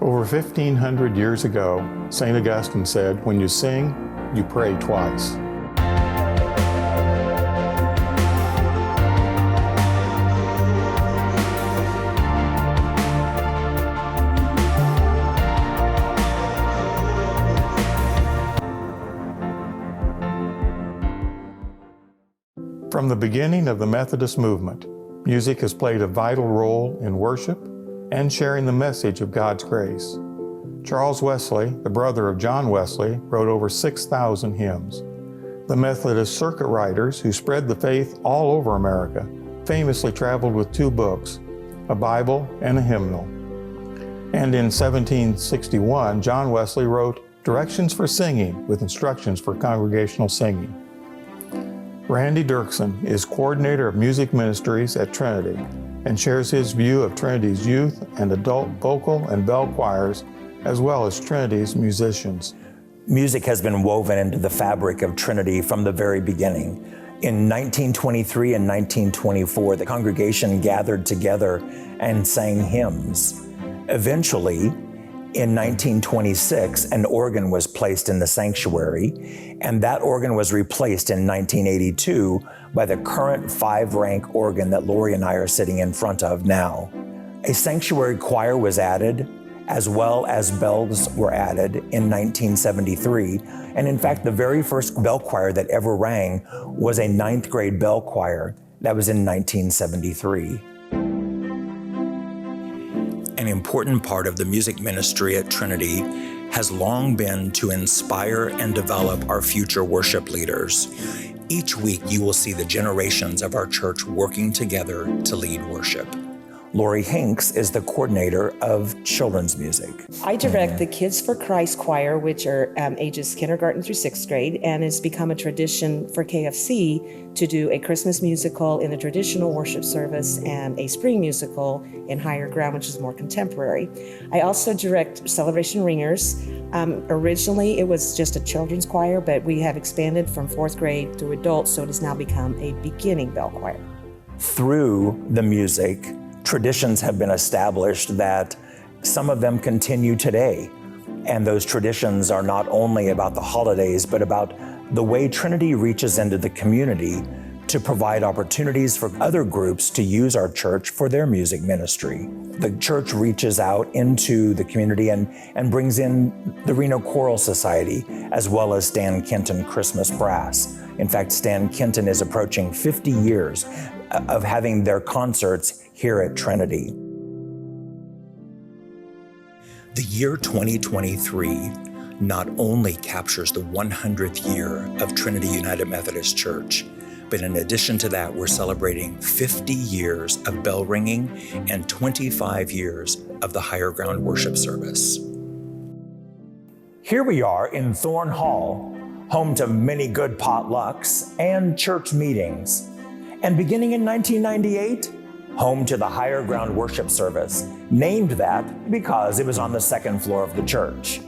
Over 1,500 years ago, St. Augustine said, "When you sing, you pray twice." From the beginning of the Methodist movement, music has played a vital role in worship and sharing the message of God's grace. Charles Wesley, the brother of John Wesley, wrote over 6,000 hymns. The Methodist circuit riders who spread the faith all over America famously traveled with two books, a Bible and a hymnal. And in 1761, John Wesley wrote Directions for Singing with instructions for congregational singing. Randy Dirksen is coordinator of music ministries at Trinity and shares his view of Trinity's youth and adult vocal and bell choirs, as well as Trinity's musicians. Music has been woven into the fabric of Trinity from the very beginning. In 1923 and 1924, the congregation gathered together and sang hymns. Eventually, in 1926, an organ was placed in the sanctuary, and that organ was replaced in 1982 by the current 5-rank organ that Lori and I are sitting in front of now. A sanctuary choir was added, as well as bells were added in 1973. And in fact, the very first bell choir that ever rang was a 9th grade bell choir. That was in 1973. An important part of the music ministry at Trinity has long been to inspire and develop our future worship leaders. Each week, you will see the generations of our church working together to lead worship. Lori Hinks is the coordinator of children's music. I direct the Kids for Christ choir, which are ages kindergarten through 6th grade, and it's become a tradition for KFC to do a Christmas musical in a traditional worship service and a spring musical in Higher Ground, which is more contemporary. I also direct Celebration Ringers. Originally, it was just a children's choir, but we have expanded from 4th grade through adults, so it has now become a beginning bell choir. Through the music, traditions have been established that some of them continue today. And those traditions are not only about the holidays, but about the way Trinity reaches into the community to provide opportunities for other groups to use our church for their music ministry. The church reaches out into the community and brings in the Reno Choral Society, as well as Stan Kenton Christmas Brass. In fact, Stan Kenton is approaching 50 years of having their concerts here at Trinity. The year 2023 not only captures the 100th year of Trinity United Methodist Church, but in addition to that, we're celebrating 50 years of bell ringing and 25 years of the Higher Ground worship service. Here we are in Thorne Hall, home to many good potlucks and church meetings. And beginning in 1998, home to the Higher Ground worship service, named that because it was on the 2nd floor of the church.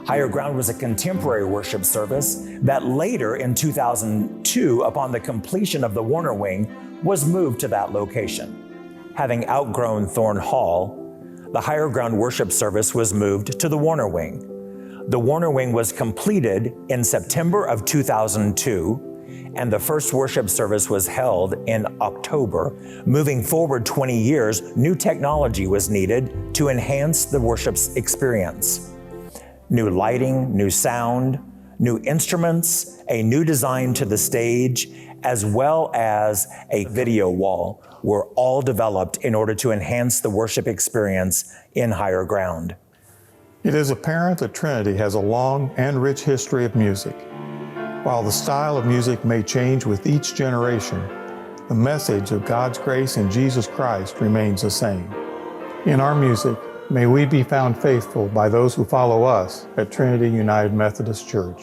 Higher Ground was a contemporary worship service that later in 2002, upon the completion of the Warner Wing, was moved to that location. Having outgrown Thorne Hall, the Higher Ground worship service was moved to the Warner Wing. The Warner Wing was completed in September of 2002, and the first worship service was held in October. Moving forward 20 years, new technology was needed to enhance the worship experience. New lighting, new sound, new instruments, a new design to the stage, as well as a video wall were all developed in order to enhance the worship experience in Higher Ground. It is apparent that Trinity has a long and rich history of music. While the style of music may change with each generation, the message of God's grace in Jesus Christ remains the same. In our music, may we be found faithful by those who follow us at Trinity United Methodist Church.